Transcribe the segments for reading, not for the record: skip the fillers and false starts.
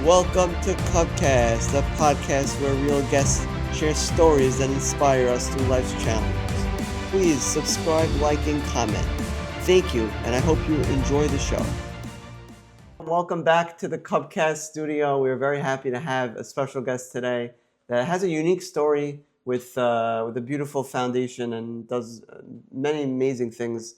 Welcome to Cubcast, the podcast where real guests share stories that inspire us through life's challenges. Please subscribe, like, and comment. Thank you, and I hope you enjoy the show. Welcome back to the Cubcast studio. We're very happy to have a special guest today that has a unique story with a beautiful foundation and does many amazing things.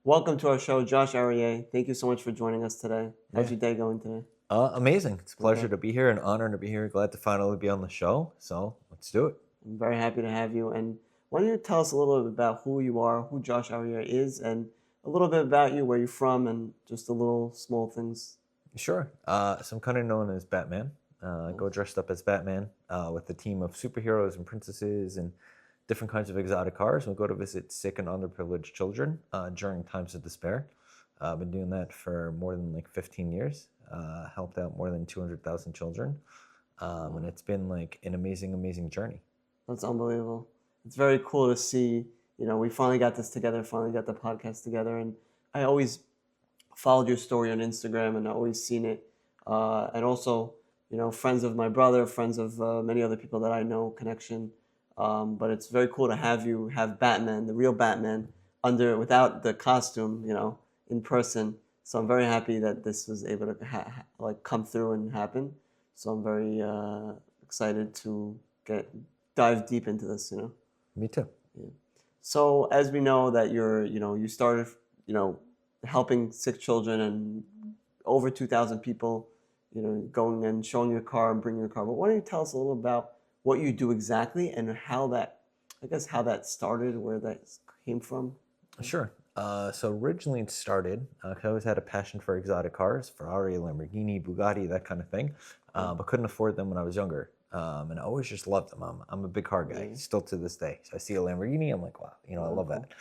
Welcome to our show, Josh Aryeh. Thank you so much for joining us today. How's your day going today? Amazing. It's a pleasure to be here, an honor to be here. Glad to finally be on the show. So let's do it. I'm very happy to have you. And why don't you tell us a little bit about who you are, who Josh Aryeh is, and a little bit about you, where you're from, and just a little small things. Sure. So I'm kind of known as Batman. I go dressed up as Batman with a team of superheroes and princesses and different kinds of exotic cars. We'll go to visit sick and underprivileged children during times of despair. I've been doing that for more than 15 years. Helped out more than 200,000 children. And it's been an amazing journey. That's unbelievable. It's very cool to see, we finally got this together, finally got the podcast together. And I always followed your story on Instagram and I always seen it. And also, friends of my brother, friends of many other people that I know, connection. But it's very cool to have Batman, the real Batman, without the costume, in person. So I'm very happy that this was able to come through and happen. So I'm very excited to dive deep into this. Me too. Yeah. So as we know that you started, helping sick children and over 2,000 people, going and showing your car and bringing your car. But why don't you tell us a little about what you do exactly and how that started, where that came from? Sure. So originally it started, I always had a passion for exotic cars, Ferrari, Lamborghini, Bugatti, that kind of thing, but couldn't afford them when I was younger. And I always just loved them. I'm a big car guy, still to this day. So I see a Lamborghini, I'm like, wow, I love that.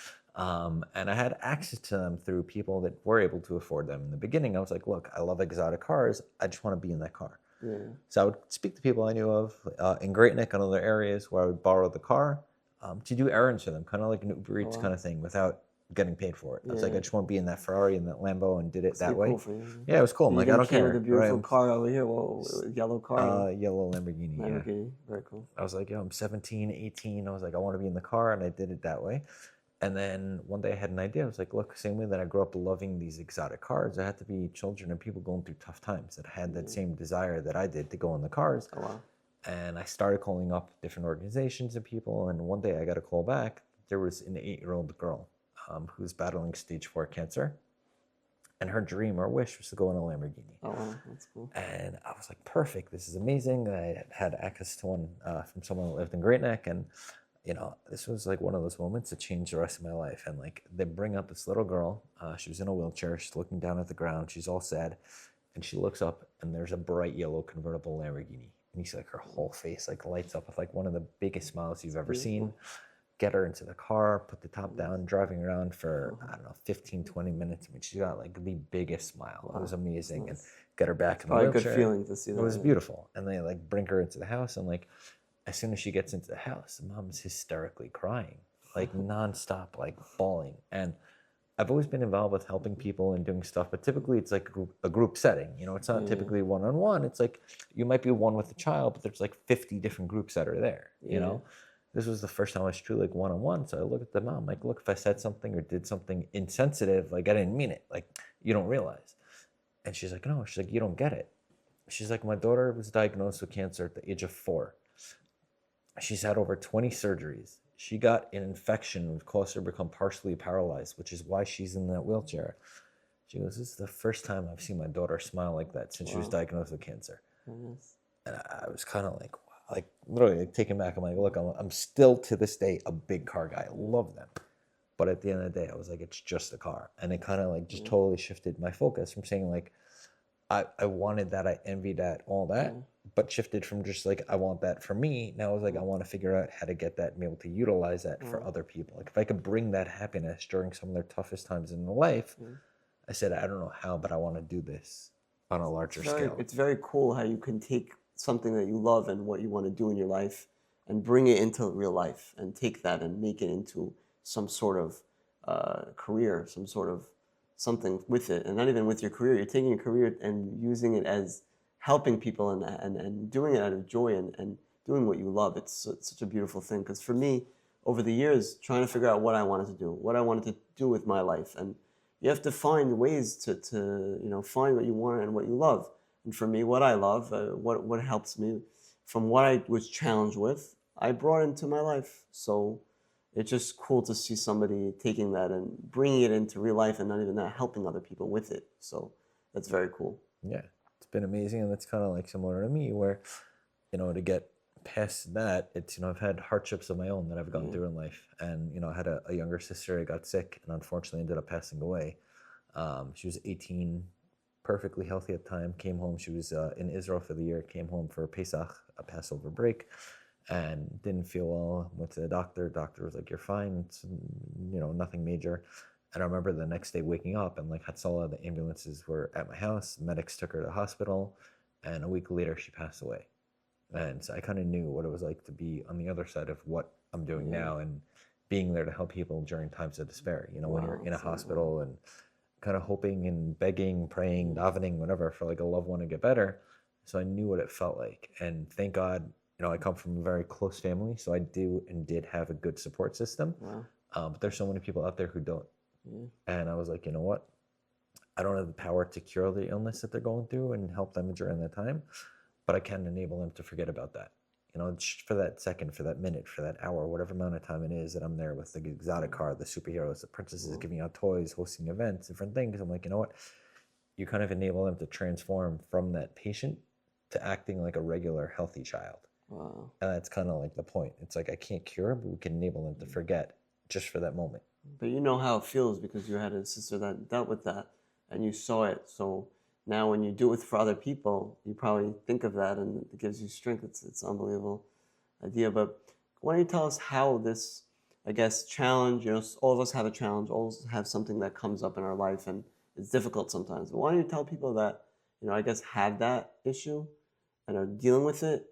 And I had access to them through people that were able to afford them. In the beginning, I was like, look, I love exotic cars. I just want to be in that car. Yeah. So I would speak to people I knew of in Great Neck and other areas where I would borrow the car to do errands for them, kind of like an Uber Eats kind of thing without getting paid for it. I was like, I just want to be in that Ferrari and that Lambo and did it that way. Cool for you. Yeah, it was cool. I'm like, I don't care. With a beautiful car over here. Whoa, yellow car. Yellow Lamborghini. Lamborghini, very cool. I was like, I'm 17, 18. I was like, I want to be in the car, and I did it that way. And then one day I had an idea. I was like, look, same way that I grew up loving these exotic cars, there had to be children and people going through tough times that had that same desire that I did to go in the cars. Oh, wow. And I started calling up different organizations and people. And one day I got a call back. There was an 8-year-old girl who's battling stage 4 cancer. And her dream or wish was to go in a Lamborghini. Oh, wow, that's cool. And I was like, perfect, this is amazing. I had access to one from someone that lived in Great Neck. And, this was one of those moments that changed the rest of my life. And they bring up this little girl. She was in a wheelchair. She's looking down at the ground. She's all sad. And she looks up and there's a bright yellow convertible Lamborghini. And you see her whole face lights up with one of the biggest smiles you've ever seen. Get her into the car, put the top down, driving around for, 15, 20 minutes. I mean, she got the biggest smile. Wow. It was amazing. And get her back in the wheelchair. Probably a good feeling to see that. It was beautiful. And they bring her into the house and as soon as she gets into the house, mom's hysterically crying, nonstop, bawling. And I've always been involved with helping people and doing stuff, but typically it's a group setting. It's not typically one-on-one. It's you might be one with a child, but there's 50 different groups that are there, you know? This was the first time I was truly one-on-one. So I look at the mom, look, if I said something or did something insensitive, I didn't mean it. You don't realize. And she's like, no, she's like, you don't get it. She's like, my daughter was diagnosed with cancer at the age of 4. She's had over 20 surgeries. She got an infection which caused her to become partially paralyzed, which is why she's in that wheelchair. She goes, this is the first time I've seen my daughter smile like that since she was diagnosed with cancer. Yes. And I was kind of wow, literally taken back. I'm like, look, I'm still to this day a big car guy. I love them. But at the end of the day, I was like, it's just a car. And it kind of just totally shifted my focus from saying I wanted that, I envied that, all that, but shifted from just I want that for me. Now I was I want to figure out how to get that and be able to utilize that for other people. If I could bring that happiness during some of their toughest times in their life, I said, I don't know how, but I want to do this on a larger scale. It's very cool how you can take something that you love and what you want to do in your life and bring it into real life and take that and make it into some sort of career, some sort of something with it. And not even with your career, you're taking your career and using it as helping people and doing it out of joy and doing what you love. It's such a beautiful thing. Because for me, over the years, trying to figure out what I wanted to do, what I wanted to do with my life, and you have to find ways to find what you want and what you love. And for me, what I love, what helps me, from what I was challenged with, I brought into my life. So it's just cool to see somebody taking that and bringing it into real life, and not even that, helping other people with it. So that's very cool. Yeah, it's been amazing, and that's kind of like similar to me, where to get past that, it's I've had hardships of my own that I've gone through in life, and I had a younger sister who got sick and unfortunately ended up passing away. She was 18, perfectly healthy at the time. Came home. She was in Israel for the year. Came home for Pesach, a Passover break, and didn't feel well. Went to the doctor. Doctor was like, "You're fine. It's nothing major." And I remember the next day waking up and like Hatzalah, the ambulances were at my house. Medics took her to the hospital, and a week later she passed away. And so I kind of knew what it was like to be on the other side of what I'm doing now, and being there to help people during times of despair. When you're in a hospital and kind of hoping and begging, praying, davening, whatever, for like a loved one to get better. So I knew what it felt like. And thank God, I come from a very close family, so I did have a good support system. Wow. But there's so many people out there who don't. Yeah. And I was like, you know what? I don't have the power to cure the illness that they're going through and help them during that time, but I can enable them to forget about that. For that second, for that minute, for that hour, whatever amount of time it is that I'm there with the exotic car, the superheroes, the princesses, giving out toys, hosting events, different things. I'm like, you know what? You kind of enable them to transform from that patient to acting like a regular, healthy child. Wow. And that's kind of like the point. It's like, I can't cure them, but we can enable them to forget just for that moment. But you know how it feels because you had a sister that dealt with that and you saw it. So now when you do it for other people, you probably think of that and it gives you strength. It's an unbelievable idea. But why don't you tell us how this, I guess, challenge, all of us have a challenge, all of us have something that comes up in our life and it's difficult sometimes. But why don't you tell people that, I guess, have that issue and are dealing with it,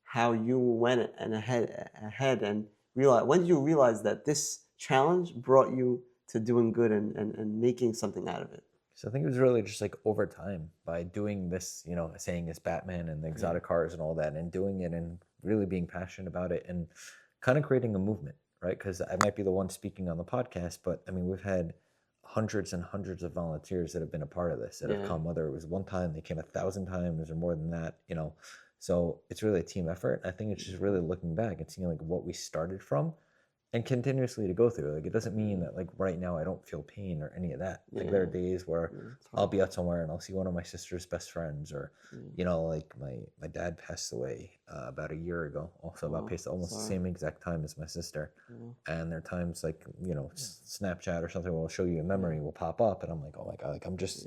how you went ahead and realize, when did you realize that this challenge brought you to doing good and making something out of it? So I think it was really just like over time by doing this, saying it's Batman and the exotic cars and all that, and doing it and really being passionate about it and kind of creating a movement, right? Because I might be the one speaking on the podcast, but I mean, we've had hundreds and hundreds of volunteers that have been a part of this, that have come, whether it was one time, they came 1,000 times or more than that, So it's really a team effort. I think it's just really looking back and seeing like what we started from and continuously to go through. Like, it doesn't mean that like right now I don't feel pain or any of that. Like there are days where I'll be out somewhere and I'll see one of my sister's best friends, or like my dad passed away about a year ago, also about almost the same exact time as my sister. And there are times like Snapchat or something will show you a memory will pop up, and I'm like, oh my God, like I'm just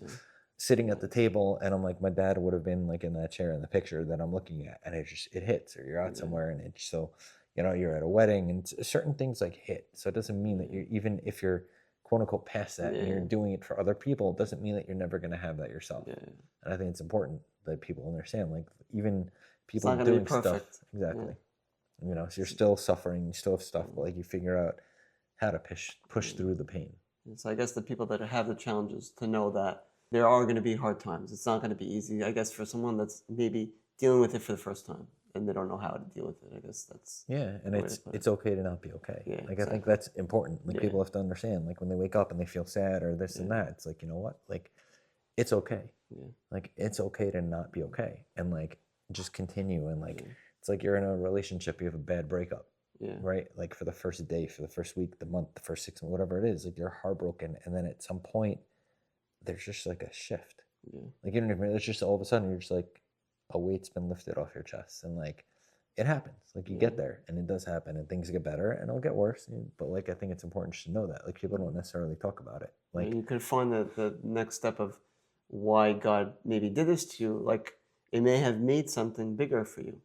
sitting at the table, and I'm like, my dad would have been like in that chair in the picture that I'm looking at, and it hits, or you're out somewhere and it's so. You're at a wedding and certain things like hit. So it doesn't mean that even if you're quote unquote past that and you're doing it for other people, it doesn't mean that you're never going to have that yourself. And I think it's important that people understand, like, even people doing stuff. Exactly. So you're still suffering, you still have stuff, but like you figure out how to push through the pain. So I guess the people that have the challenges to know that there are going to be hard times. It's not going to be easy. I guess for someone that's maybe dealing with it for the first time, and they don't know how to deal with it. I guess that's and it's okay to not be okay. I think that's important. Like people have to understand. Like when they wake up and they feel sad or this and that, it's like, you know what? Like it's okay. Like it's okay to not be okay, and like just continue. And like it's like you're in a relationship, you have a bad breakup, right? Like for the first day, for the first week, the month, the first 6 months, whatever it is, like you're heartbroken, and then at some point there's just like a shift. Like you don't even. It's just all of a sudden you're just like, a weight's been lifted off your chest, and like it happens. Like you get there, and it does happen, and things get better, and it'll get worse. But like I think it's important just to know that. Like people don't necessarily talk about it. Like you can find the next step of why God maybe did this to you. Like it may have made something bigger for you.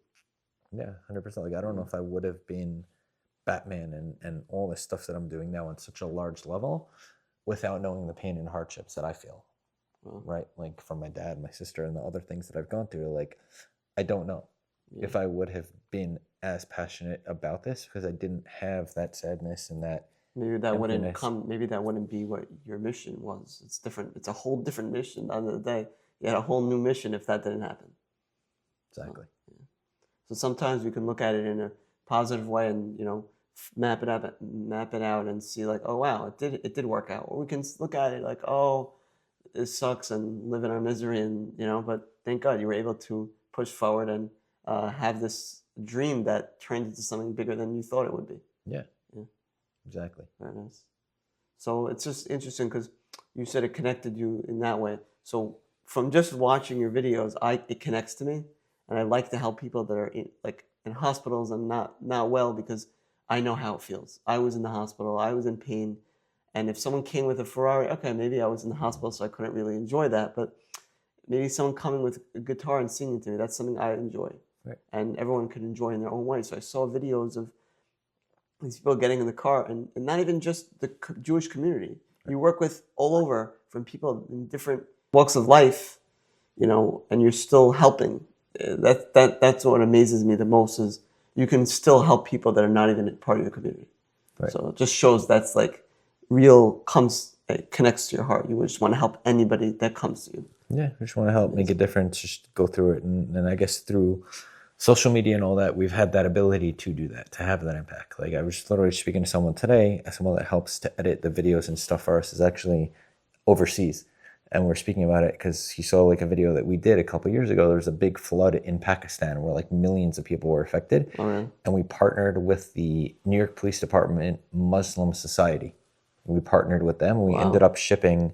Yeah, 100%. Like I don't know if I would have been Batman and all this stuff that I'm doing now on such a large level without knowing the pain and hardships that I feel. Right, like from my dad, my sister, and the other things that I've gone through. Like I don't know if I would have been as passionate about this, because I didn't have that sadness and that maybe that wouldn't come. Maybe that wouldn't be what your mission was. It's different. It's a whole different mission. At the end of the day, you had a whole new mission if that didn't happen. Exactly. So sometimes we can look at it in a positive way and, map it out and see like, oh wow, it did work out. Or we can look at it like, oh, this sucks and live in our misery, and but thank God you were able to push forward and have this dream that turned into something bigger than you thought it would be. Yeah. Yeah. Exactly. Very nice. So it's just interesting because you said it connected you in that way. So from just watching your videos, it connects to me, and I like to help people that are in hospitals and not well, because I know how it feels. I was in the hospital. I was in pain. And if someone came with a Ferrari, okay, maybe I was in the hospital, so I couldn't really enjoy that. But maybe someone coming with a guitar and singing to me, that's something I enjoy. Right. And everyone can enjoy in their own way. So I saw videos of these people getting in the car, and not even just the Jewish community. Right. You work with all over, from people in different walks of life, and you're still helping. That's what amazes me the most, is you can still help people that are not even part of your community. Right. So it just shows that's like it connects to your heart. You just want to help anybody that comes to you. Yeah, we just want to help make a difference, just go through it. And I guess through social media and all that, we've had that ability to do that, to have that impact. Like I was literally speaking to someone today, someone that helps to edit the videos and stuff for us is actually overseas. And we're speaking about it because he saw like a video that we did a couple of years ago. There was a big flood in Pakistan where like millions of people were affected. Oh, really? And we partnered with the New York Police Department Muslim Society. We partnered with them. We ended up shipping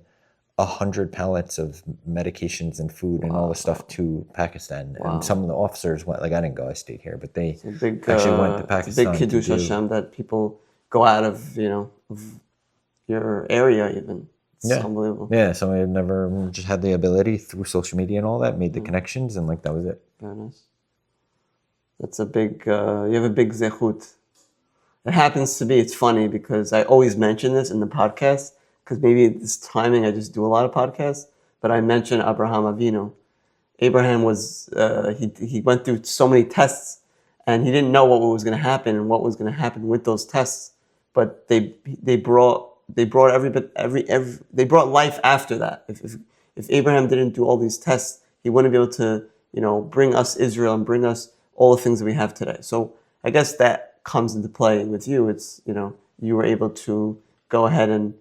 100 pallets of medications and food and all this stuff to Pakistan. And some of the officers went, like I didn't go, I stayed here, but they actually went to Pakistan. It's a big Kiddush Hashem that people go out of, of your area even. It's unbelievable. Yeah, somebody had never just had the ability through social media and all that, made the connections, and like that was it. Very nice. That's a big, you have a big zechut. It happens to be, it's funny because I always mention this in the podcast, because maybe this timing I just do a lot of podcasts, but I mention Abraham Avinu. Abraham was, he went through so many tests, and he didn't know what was going to happen and what was going to happen with those tests, but they brought life after that. If Abraham didn't do all these tests, he wouldn't be able to, bring us Israel and bring us all the things that we have today. So I guess that comes into play with you. It's, you were able to go ahead and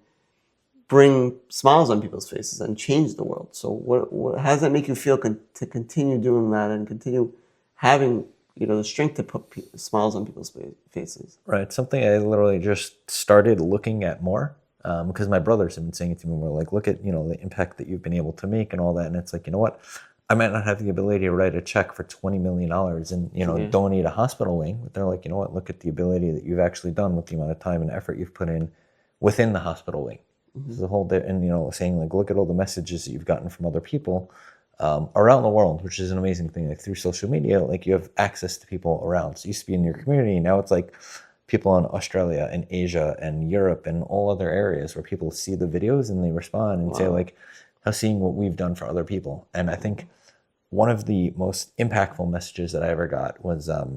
bring smiles on people's faces and change the world. So how does that make you feel to continue doing that and continue having, the strength to put smiles on people's faces? Right. Something I literally just started looking at more, because my brothers have been saying it to me more, like, look at, the impact that you've been able to make and all that. And it's like, you know what? I might not have the ability to write a check for $20 million and, donate a hospital wing. But they're like, you know what? Look at the ability that you've actually done with the amount of time and effort you've put in within the hospital wing. Mm-hmm. This is a whole, and, saying like, look at all the messages that you've gotten from other people around the world, which is an amazing thing. Like through social media, like you have access to people around. So it used to be in your community. Now it's like people in Australia and Asia and Europe and all other areas where people see the videos and they respond and say like, seeing what we've done for other people. And I think one of the most impactful messages that I ever got was a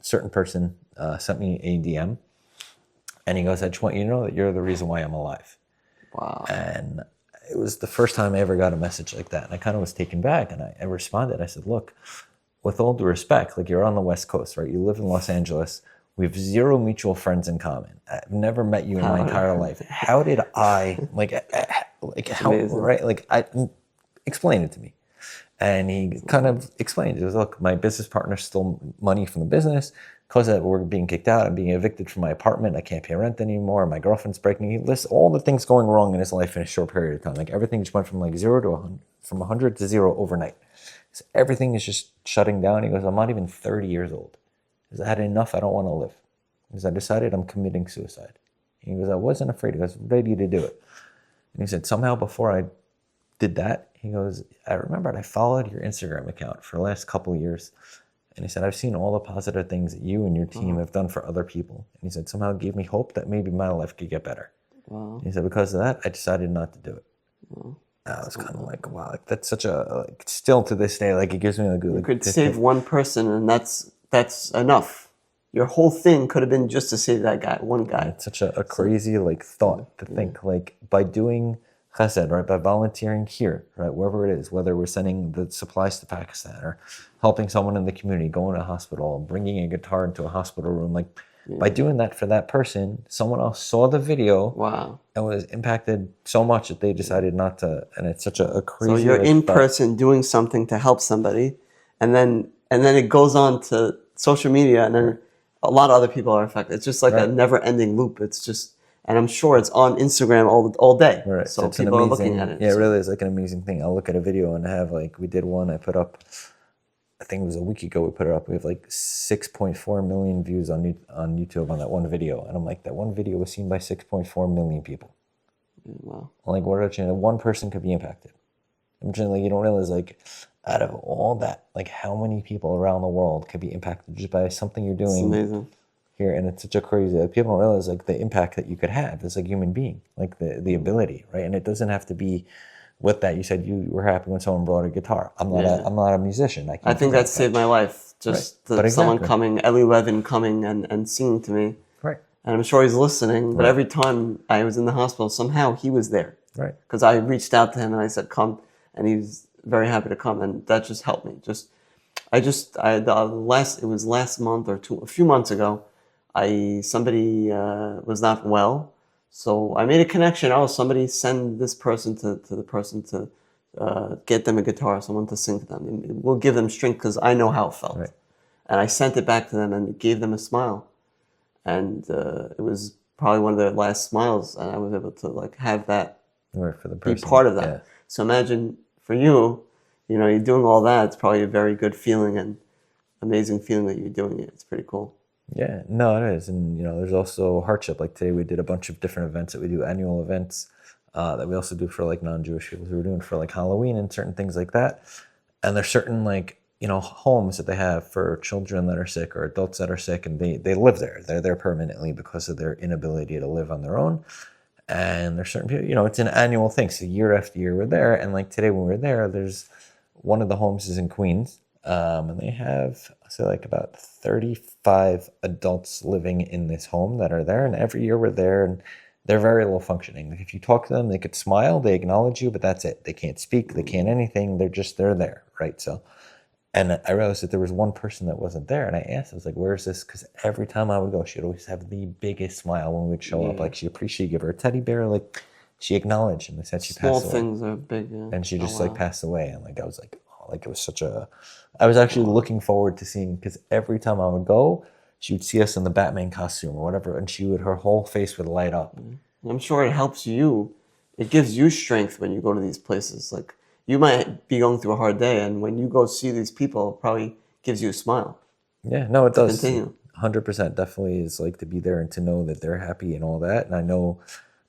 certain person sent me a DM, and he goes, I just want you to know that you're the reason why I'm alive. Wow. And it was the first time I ever got a message like that. And I kind of was taken back, and I responded. I said, look, with all due respect, like you're on the West Coast, right? You live in Los Angeles. We have 0 mutual friends in common. I've never met you in my entire life. How did I, how, amazing. Right? Like, explain it to me. And he kind of explained, he goes, look, my business partner stole money from the business. Because of that, we're being kicked out. I'm being evicted from my apartment. I can't pay rent anymore. My girlfriend's breaking. He lists all the things going wrong in his life in a short period of time. Like everything just went from like 0 to 100, from 100 to 0 overnight. So everything is just shutting down. He goes, I'm not even 30 years old. He goes, I had enough. I don't want to live. He goes, I decided I'm committing suicide. He goes, I wasn't afraid. He goes, ready to do it. And he said, somehow before I did that, he goes, I remembered I followed your Instagram account for the last couple of years. And he said, I've seen all the positive things that you and your team have done for other people. And he said, somehow it gave me hope that maybe my life could get better. Wow. He said, because of that, I decided not to do it. Wow. I was kind of like, wow, like that's such a, like, still to this day, like it gives me a good. You could save one person, and that's enough. Your whole thing could have been just to save that guy, one guy. It's such a crazy like thought to think like by doing chesed, right? By volunteering here, right? Wherever it is, whether we're sending the supplies to Pakistan or helping someone in the community, going to a hospital, bringing a guitar into a hospital room, like by doing that for that person, someone else saw the video Wow. and was impacted so much that they decided not to. And it's such a So crazy. you're in thought. person doing something to help somebody, and then it goes on to social media, and then a lot of other people are affected. It's just like a never-ending loop. It's just, and I'm sure it's on Instagram all day. Right. So it's an people are amazing, looking at it. Yeah, so. it really is like an amazing thing. I'll look at a video and have like, we did one, I put up, I think it was a week ago we put it up. We have like 6.4 million views on YouTube on that one video. And I'm like, that one video was seen by 6.4 million people. Wow. Like, what are you, one person could be impacted. I'm just like, you don't realize, like, out of all that, like, how many people around the world could be impacted just by something you're doing. It's amazing. Here, and it's such a crazy, like, people don't realize, like, the impact that you could have as a human being, like the ability, right? And it doesn't have to be with that. You said you were happy when someone brought a guitar. I'm not a musician. I think that saved my life. Just someone coming, Ellie Levin coming and singing to me. Right. And I'm sure he's listening, but every time I was in the hospital, somehow he was there. Right. Because I reached out to him and I said, come, and he was very happy to come, and that just helped me. It was last month or a few months ago, somebody was not well, so I made a connection. Oh, somebody send this person to the person to get them a guitar, someone to sing to them. It will give them strength because I know how it felt. Right. And I sent it back to them and it gave them a smile. And it was probably one of their last smiles, and I was able to like have that for the person, be part of that. Yeah. So imagine for you, you're doing all that. It's probably a very good feeling and amazing feeling that you're doing it. It's pretty cool. Yeah, no, it is. And, there's also hardship. Like today we did a bunch of different events that we do, annual events that we also do for like non-Jewish people. So we're doing for like Halloween and certain things like that. And there's certain like, homes that they have for children that are sick or adults that are sick, and they live there. They're there permanently because of their inability to live on their own. And there's certain people, it's an annual thing. So year after year we're there. And like today when we're there, there's one of the homes is in Queens. And they have, like about 35 adults living in this home that are there. And every year we're there, and they're very low functioning. Like if you talk to them, they could smile, they acknowledge you, but that's it. They can't speak, they can't anything. They're there, right? So, and I realized that there was one person that wasn't there. And I asked, I was like, where is this? Because every time I would go, she'd always have the biggest smile when we'd show up. Like she appreciated, give her a teddy bear, like she acknowledged, and they said she passed away. Small things are big. Yeah. And she just like passed away. And like, I was like, like it was I was actually looking forward to seeing, because every time I would go, she would see us in the Batman costume or whatever, and her whole face would light up. I'm sure it helps you. It gives you strength when you go to these places. Like you might be going through a hard day, and when you go see these people, it probably gives you a smile. Yeah, no, it does. Continue. 100% definitely is like to be there and to know that they're happy and all that. And I know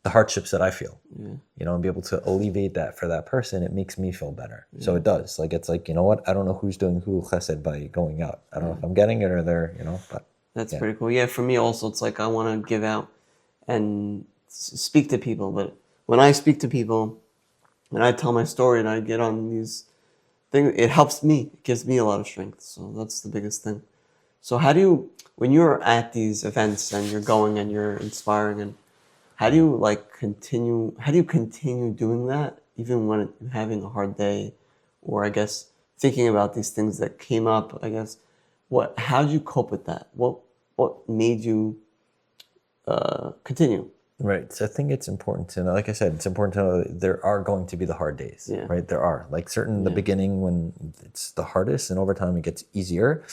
the hardships that I feel, and be able to alleviate that for that person, it makes me feel better. So it does. Like, it's like, you know what? I don't know who's doing who chesed by going out. I don't know if I'm getting it or they're, but. That's pretty cool. Yeah, for me also, it's like I want to give out and speak to people. But when I speak to people and I tell my story and I get on these things, it helps me. It gives me a lot of strength. So that's the biggest thing. So when you're at these events and you're going and you're inspiring, and how do you continue doing that even when you're having a hard day, or I guess thinking about these things that came up, I guess, how did you cope with that? What made you continue? Right. So I think it's important to know, like I said, it's important to know that there are going to be the hard days, right? There are, like, the beginning when it's the hardest, and over time it gets easier.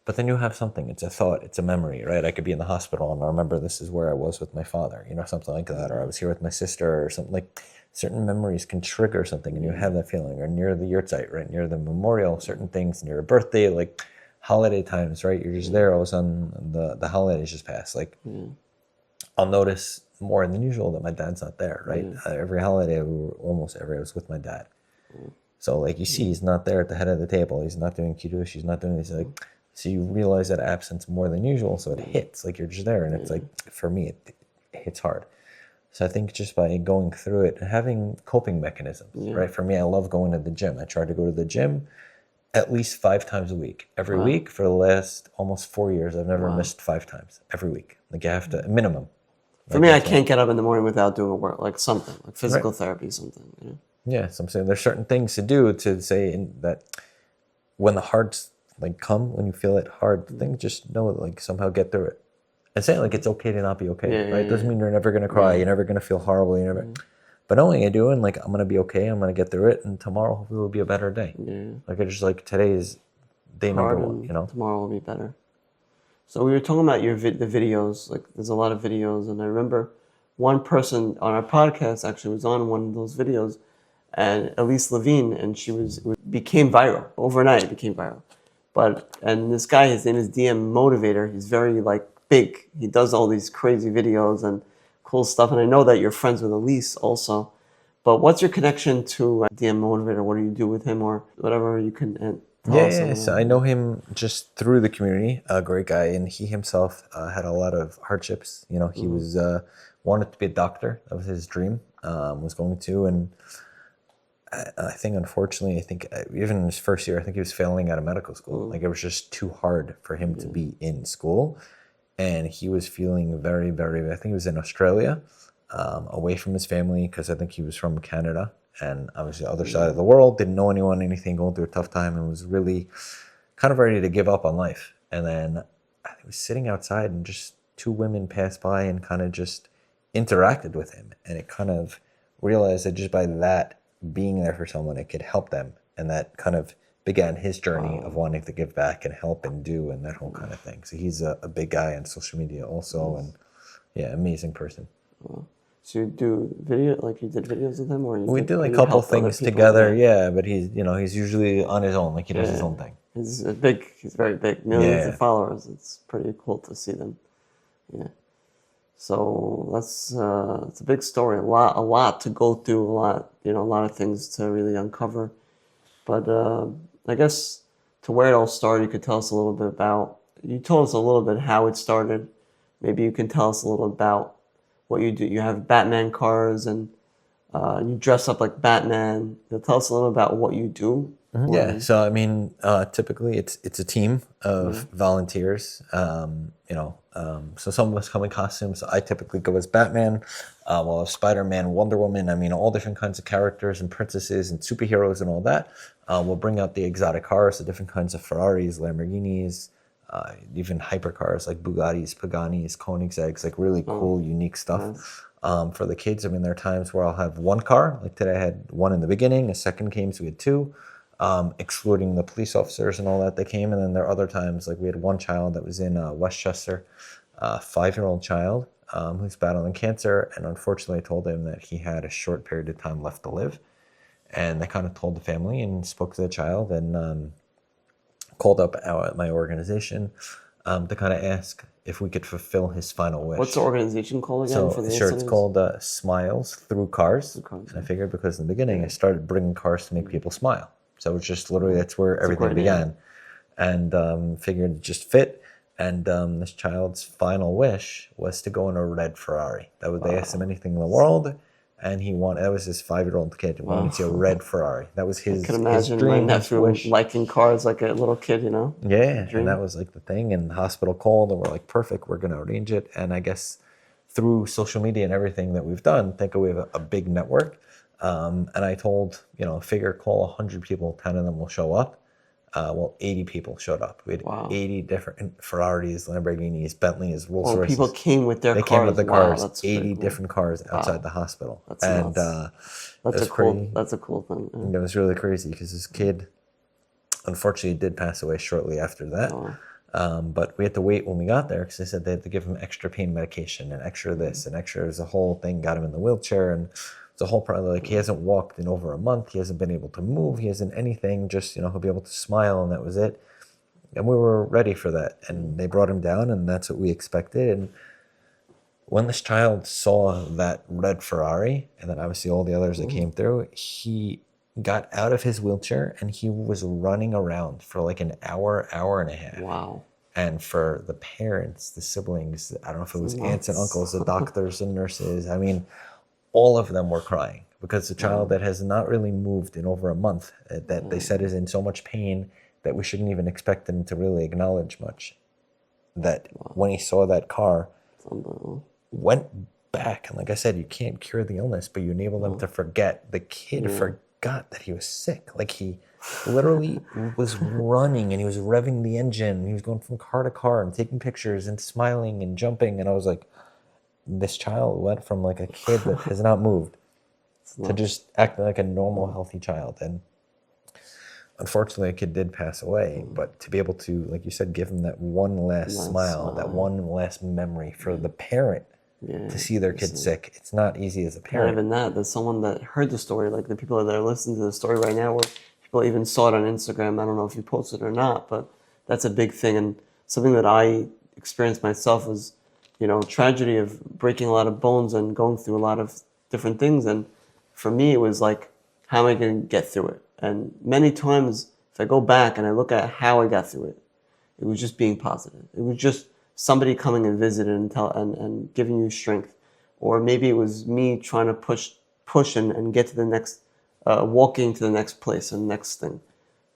But then you have something, it's a thought, it's a memory, right? I could be in the hospital and I remember this is where I was with my father, something like that. Or I was here with my sister, or something. Like certain memories can trigger something, and you have that feeling. Or near the yurtzeit, right? Near the memorial, certain things, near a birthday, like holiday times, right? You're just there, all of a sudden the holidays just passed. Like I'll notice more than usual that my dad's not there, right? Every holiday, almost every, I was with my dad. So like you see, he's not there at the head of the table. He's not doing kiddush. He's not doing this. Like, so you realize that absence more than usual. So it hits, like you're just there. And it's like, for me, it hits hard. So I think just by going through it and having coping mechanisms, right? For me, I love going to the gym. I try to go to the gym at least 5 times a week. Every week for the last almost 4 years, I've never missed 5 times every week. Like you have to, minimum. For me, I can't get up in the morning without doing work, like something, like physical therapy, something. You know? Yeah, so I'm saying there's certain things to do to say that when the hards like come, when you feel that hard thing, just know like somehow get through it. And saying like it's okay to not be okay, right? Doesn't mean you're never gonna cry, you're never gonna feel horrible, you're never. But knowing I do, and like I'm gonna be okay, I'm gonna get through it, and tomorrow hopefully will be a better day. Yeah. Like I just like today is day number one, you know. Tomorrow will be better. So we were talking about the videos. Like there's a lot of videos, and I remember one person on our podcast actually was on one of those videos, and Elise Levine, and became viral overnight. It became viral, and this guy, his name is DM Motivator. He's very like big. He does all these crazy videos and cool stuff. And I know that you're friends with Elise also. But what's your connection to DM Motivator? What do you do with him, or whatever you can tell us? Yeah, so I know him just through the community. A great guy, and he himself had a lot of hardships. You know, he was wanted to be a doctor. That was his dream. Was going to, and I think unfortunately, even in his first year, I think he was failing out of medical school. Like it was just too hard for him to be in school, and he was feeling very, very. I think he was in Australia, away from his family because I think he was from Canada. And obviously the other side of the world, didn't know anyone, anything, going through a tough time, and was really kind of ready to give up on life. And then I was sitting outside, and just two women passed by and kind of just interacted with him. And it kind of realized that just by that being there for someone, it could help them. And that kind of began his journey of wanting to give back and help and do and that whole kind of thing. So he's a big guy on social media also, and yeah, amazing person. So you do like you did videos with him, or we did like a couple things together, but he's he's usually on his own, like he does his own thing. He's very big, millions of followers. It's pretty cool to see them. Yeah. So that's it's a big story, a lot to go through, a lot of things to really uncover. But I guess to where it all started, you could tell us a little bit about. You told us a little bit how it started. Maybe you can tell us a little about what you do. You have Batman cars, and you dress up like Batman. Tell us a little about what you do. Yeah, so I mean, typically it's a team of volunteers. So some of us come in costumes. I typically go as Batman, while Spider-Man, Wonder Woman. I mean, all different kinds of characters and princesses and superheroes and all that. We'll bring out the exotic cars, the different kinds of Ferraris, Lamborghinis, even hypercars like Bugattis, Paganis, Koenigsegg's, like really cool, unique stuff. For the kids, I mean, there are times where I'll have one car. Like today I had one in the beginning, a second came, so we had two, excluding the police officers and all that came. And then there are other times, like we had one child that was in Westchester, a 5-year-old child who's battling cancer. And unfortunately, I told him that he had a short period of time left to live. And I kind of told the family and spoke to the child, and called up my organization to kind of ask if we could fulfill his final wish. What's the organization called again? It's called Smiles Through Cars. And I figured because in the beginning I started bringing cars to make people smile. So it's just literally, that's where everything began. And figured it just fit. And this child's final wish was to go in a red Ferrari. They asked him anything in the world, and that was his 5-year-old kid. He wanted to see a red Ferrari. That was his, I can imagine his dream, my nephew wish. Liking cars like a little kid, Yeah, and that was like the thing. And the hospital called, and we're like, perfect, we're going to arrange it. And I guess through social media and everything that we've done, we have a big network. And I told, figure call 100 people, 10 of them will show up. 80 people showed up. We had 80 different Ferraris, Lamborghinis, Bentleys, Rolls Royces. People came with their cars. They came with the cars. 80 different cars outside the hospital. That's a cool thing. And it was really crazy because this kid, unfortunately, did pass away shortly after that. But we had to wait when we got there because they said they had to give him extra pain medication and extra this and extra. There's a whole thing, got him in the wheelchair, and the whole problem, like he hasn't walked in over a month. He hasn't been able to move. He hasn't anything. Just, he'll be able to smile, and that was it. And we were ready for that. And they brought him down, and that's what we expected. And when this child saw that red Ferrari, and then obviously all the others that came through, he got out of his wheelchair, and he was running around for like an hour and a half. Wow. And for the parents, the siblings, I don't know if it was aunts and uncles, the doctors and nurses, I mean, all of them were crying because the child that has not really moved in over a month, that they said is in so much pain that we shouldn't even expect him to really acknowledge much, that when he saw that car, went back. And like I said, you can't cure the illness, but you enable them to forget. The kid forgot that he was sick. Like he literally was running and he was revving the engine. He was going from car to car and taking pictures and smiling and jumping. And I was like, this child went from like a kid that has not moved to just acting like a normal, healthy child. And unfortunately, a kid did pass away, but to be able to, like you said, give him that one last smile, that one last memory for the parent to see their kid sick, it's not easy as a parent. Not even that. There's someone that heard the story, like the people that are listening to the story right now, where people even saw it on Instagram. I don't know if you posted it or not, but that's a big thing. And something that I experienced myself was, tragedy of breaking a lot of bones and going through a lot of different things. And for me, it was like, how am I going to get through it? And many times, if I go back and I look at how I got through it, it was just being positive. It was just somebody coming and visiting and giving you strength. Or maybe it was me trying to push and get to the next, walking to the next place and next thing.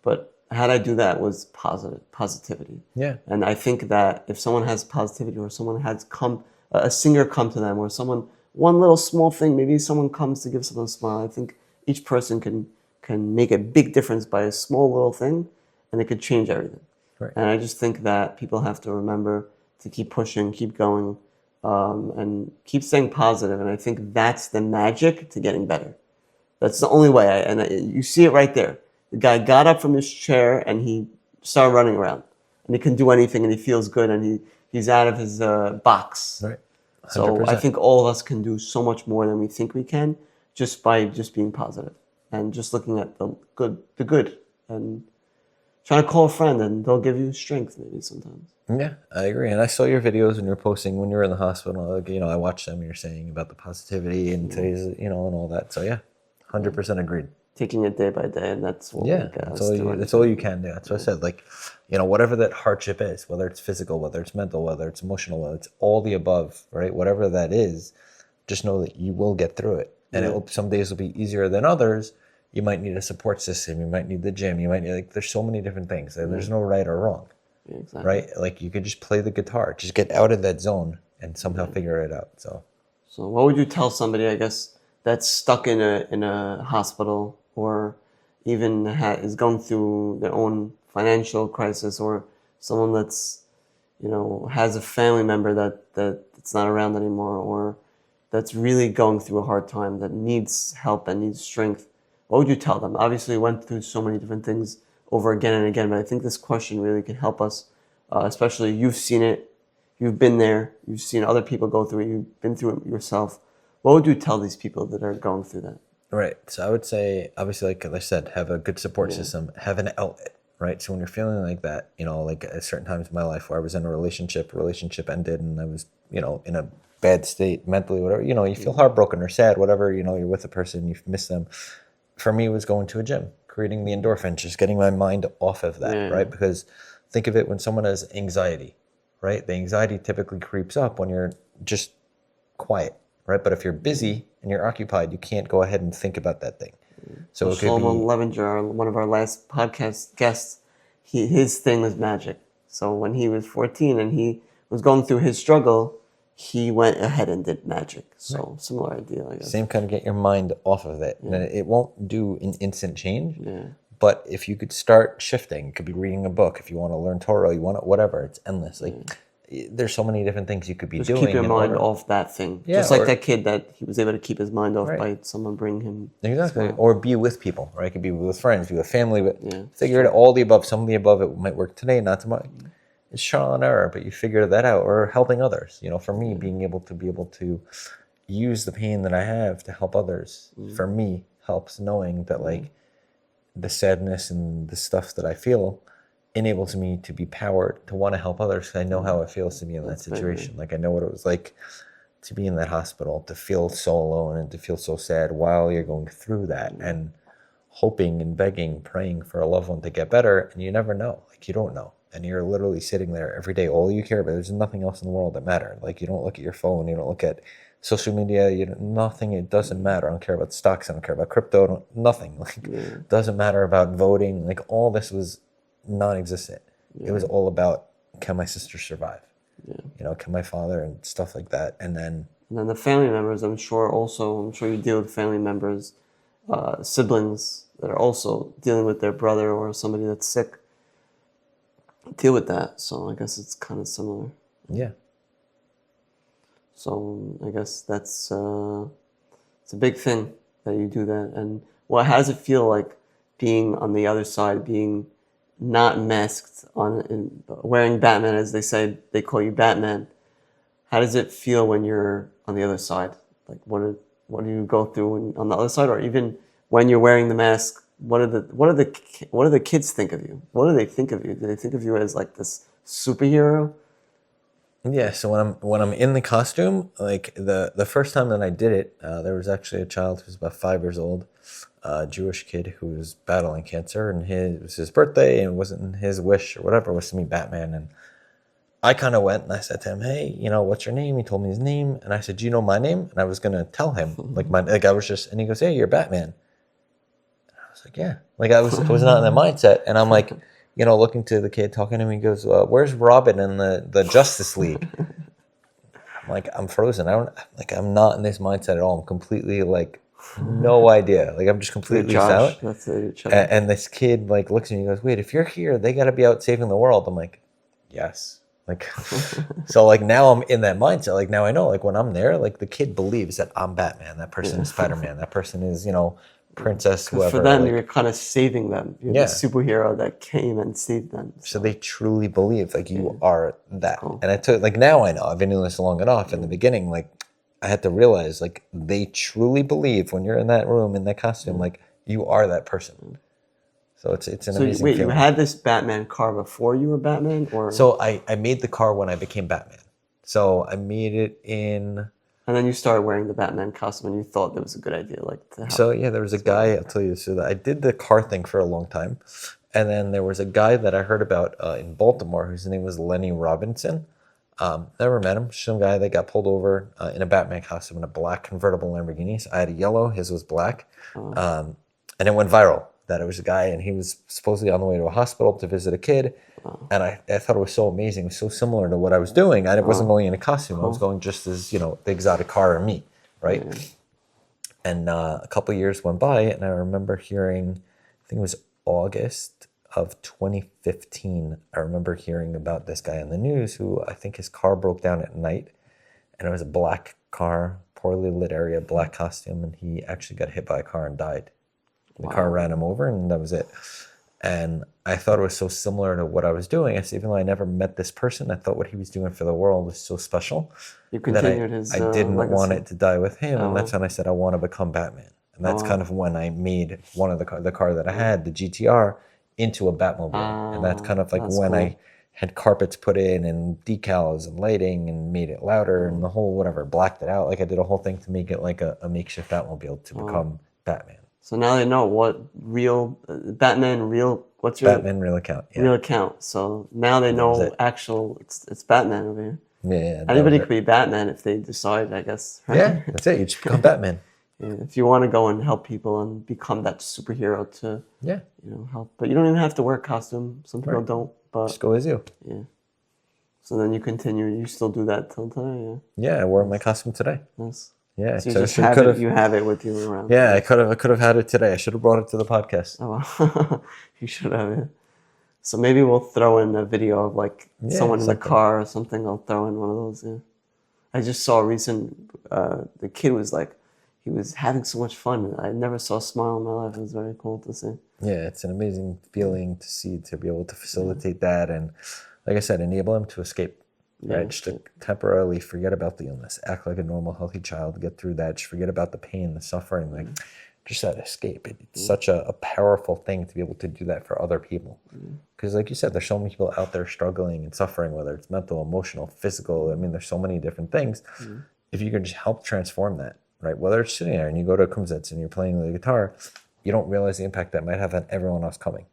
But how I do that was positivity. Yeah. And I think that if someone has positivity, or someone has a singer come to them, or someone, one little small thing, maybe someone comes to give someone a smile, I think each person can make a big difference by a small little thing, and it could change everything. Right. And I just think that people have to remember to keep pushing, keep going, and keep staying positive. And I think that's the magic to getting better. That's the only way. You see it right there. The guy got up from his chair and he started running around, and he can do anything, and he feels good, and he's out of his box. Right. 100%. So I think all of us can do so much more than we think we can, just by just being positive and just looking at the good, and trying to call a friend, and they'll give you strength maybe sometimes. Yeah, I agree. And I saw your videos when you were posting when you were in the hospital. Like, I watched them. You're saying about the positivity and today's, and all that. So yeah, 100% agreed. Taking it day by day, and that's what that's all you can do. That's what I said. Like, whatever that hardship is, whether it's physical, whether it's mental, whether it's emotional, whether it's all the above, right? Whatever that is, just know that you will get through it. And some days will be easier than others. You might need a support system. You might need the gym. You might need, there's so many different things. There's no right or wrong. Yeah, exactly. Right? Like, you could just play the guitar, just get out of that zone and somehow figure it out. So what would you tell somebody, I guess, that's stuck in a hospital, or even is going through their own financial crisis, or someone that's, has a family member that's not around anymore, or that's really going through a hard time, that needs help and needs strength? What would you tell them? Obviously, you went through so many different things over again and again, but I think this question really can help us, especially you've seen it, you've been there, you've seen other people go through it, you've been through it yourself. What would you tell these people that are going through that? Right. So I would say, obviously, like I said, have a good support system, have an outlet, right? So when you're feeling like that, like at certain times in my life where I was in a relationship ended, and I was, in a bad state mentally, whatever, you feel heartbroken or sad, whatever, you're with a person, you miss them. For me, it was going to a gym, creating the endorphins, just getting my mind off of that, right? Because think of it, when someone has anxiety, right? The anxiety typically creeps up when you're just quiet, right? But if you're busy and you're occupied, you can't go ahead and think about that thing. So it could Shlomo Levinger, one of our last podcast guests, his thing was magic. So when he was 14 and he was going through his struggle, he went ahead and did magic. So similar idea, I guess. Same kind of, get your mind off of it. And it won't do an instant change. But if you could start shifting, it could be reading a book. If you want to learn Torah, you want to, whatever, it's endless. Like, there's so many different things you could be doing. Just keep your mind off that thing. Just like that kid that he was able to keep his mind off by someone bringing him. Exactly. Or be with people, right? It could be with friends, be with family, but figure it out. All the above. Some of the above, it might work today, not tomorrow. It's trial and error, but you figure that out. Or helping others. For me, being able to use the pain that I have to help others, for me, helps knowing that, like, the sadness and the stuff that I feel enables me to be powered to want to help others, because I know how it feels to be in that situation. Like, I know what it was like to be in that hospital, to feel so alone and to feel so sad while you're going through that, and hoping and begging, praying for a loved one to get better, and you never know. Like, you don't know. And you're literally sitting there every day. All you care about, there's nothing else in the world that matters. Like, you don't look at your phone, you don't look at social media, nothing, it doesn't matter. I don't care about stocks, I don't care about crypto, nothing. Like, doesn't matter about voting. Like, all this was non-existent. It was all about, can my sister survive? Can my father, and stuff like that. And then And then the family members, I'm sure you deal with family members, siblings that are also dealing with their brother or somebody that's sick. Deal with that. So I guess it's kind of similar. Yeah. So I guess that's it's a big thing that you do that. And well, how does it feel like being on the other side, being not masked wearing Batman, as they say, they call you Batman. How does it feel when you're on the other side? Like what do you go through on the other side, or even when you're wearing the mask? What do the kids think of you? What do they think of you? Do they think of you as like this superhero? Yeah, so when I'm in the costume, like the first time that I did it, there was actually a child who was about 5 years old, a Jewish kid who was battling cancer, and it was his birthday, and it wasn't his wish or whatever was to meet Batman. And I kind of went and I said to him, "Hey, what's your name?" He told me his name, and I said, "Do you know my name?" And I was gonna tell him and he goes, "Hey, you're Batman." I was like, "Yeah." Like I was not in that mindset, and I'm like, looking to the kid, talking to him. He goes, "Where's Robin in the Justice League?" I'm like, I'm frozen. I'm not in this mindset at all. I'm completely like, no idea. Like I'm just completely Josh, silent. that's it. And this kid like looks at me and goes, "Wait, if you're here, they got to be out saving the world." I'm like, "Yes." Like, so like now I'm in that mindset. Like now I know, like when I'm there, like the kid believes that I'm Batman. That person is Spider-Man. That person is, Princess whoever. For them, like, you're kind of saving them. You're the superhero that came and saved them. So they truly believe like you are that. Cool. And I took like now I know. I've been doing this long enough. In the beginning, like I had to realize like they truly believe when you're in that room in that costume, like you are that person. So it's an amazing wait, feeling. you had this Batman car before you were Batman, or So I made the car when I became Batman. So I made it in. And then you started wearing the Batman costume, and you thought that was a good idea, like to help. So yeah, there was a guy. I'll tell you. So I did the car thing for a long time, and then there was a guy that I heard about in Baltimore whose name was Lenny Robinson. Never met him. Some guy that got pulled over in a Batman costume in a black convertible Lamborghini. So I had a yellow. His was black, and it went viral. That it was a guy, and he was supposedly on the way to a hospital to visit a kid. And I thought it was so amazing. It was so similar to what I was doing. I wasn't going in a costume. I was going just as, the exotic car and me, right? Yeah. And a couple of years went by, and I remember hearing, I think it was August of 2015, I remember hearing about this guy on the news who I think his car broke down at night, and it was a black car, poorly lit area, black costume, and he actually got hit by a car and died. The car ran him over, and that was it. And I thought it was so similar to what I was doing. I said, even though I never met this person, I thought what he was doing for the world was so special. You continued his I didn't legacy. want it to die with him, and that's when I said I want to become Batman. And that's kind of when I made one of the car that I had, the GTR, into a Batmobile. And that's kind of like when cool. I had carpets put in and decals and lighting and made it louder and the whole whatever, blacked it out. Like I did a whole thing to make it like a makeshift Batmobile to become Batman. So now they know what real Batman real. What's your Batman real account? Yeah. Real account. So now they know actual. It's Batman over here. Yeah. Anybody could be Batman if they decide, I guess. Right? Yeah, that's it. You just become Batman. Yeah, if you want to go and help people and become that superhero to help, but you don't even have to wear a costume. Some people don't. But just go as you. Yeah. So then you continue. You still do that till today. Yeah. Yeah, I wore my costume today. Nice. Yeah, so you just have it with you around. Yeah, I could have had it today. I should have brought it to the podcast. Oh, you should have it. So maybe we'll throw in a video of like someone in the car or something. I'll throw in one of those. Yeah, I just saw a recent. The kid was like, he was having so much fun. I never saw a smile in my life. It was very cool to see. Yeah, it's an amazing feeling to see, to be able to facilitate that, and like I said, enable him to escape. Right, just to temporarily forget about the illness, act like a normal, healthy child, get through that, just forget about the pain, the suffering, like just that escape. It's such a powerful thing to be able to do that for other people. Because like you said, there's so many people out there struggling and suffering, whether it's mental, emotional, physical. I mean, there's so many different things. If you can just help transform that, right? Whether it's sitting there and you go to a Cubcast and you're playing the guitar, you don't realize the impact that might have on everyone else coming.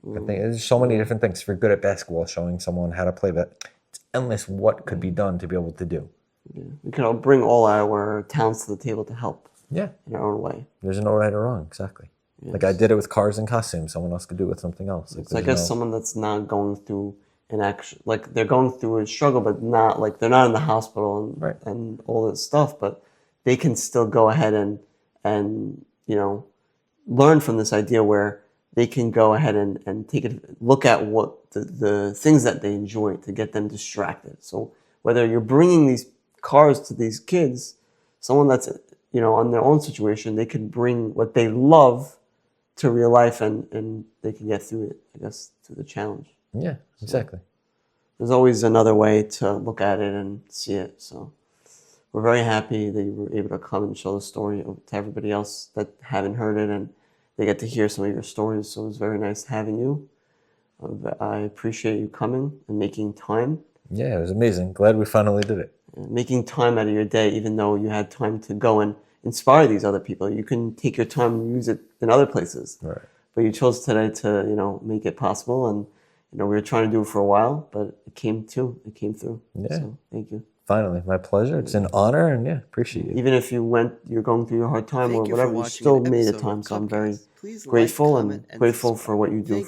I think there's so many different things. If you're good at basketball, showing someone how to play that. Endless what could be done to be able to do. Yeah. We can bring all our talents to the table to help. Yeah. In our own way. There's no right or wrong, exactly. Yes. Like I did it with cars and costumes. Someone else could do it with something else. Like so I guess someone that's not going through action, like they're going through a struggle, but not like they're not in the hospital and Right. and all this stuff, but they can still go ahead and learn from this idea where they can go ahead and look at what the things that they enjoy to get them distracted. So whether you're bringing these cars to these kids, someone that's on their own situation, they can bring what they love to real life, and they can get through it, I guess, to the challenge. Yeah, exactly. There's always another way to look at it and see it. So we're very happy that you were able to come and show the story to everybody else that haven't heard it, and they get to hear some of your stories. So it was very nice having you. I appreciate you coming and making time. Yeah, it was amazing. Glad we finally did it. Making time out of your day, even though you had time to go and inspire these other people. You can take your time and use it in other places. Right. But you chose today to, make it possible. And, we were trying to do it for a while, but it came through. Yeah. So thank you. Finally, my pleasure. It's an honor, and yeah, appreciate you. Even if you're going through your hard time or whatever, you still made the time. So I'm very grateful and grateful for what you do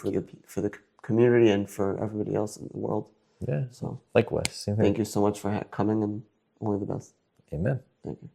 for the community and for everybody else in the world. Yeah. So Likewise. Same here. thank you so much for coming, and only the best. Amen. Thank you.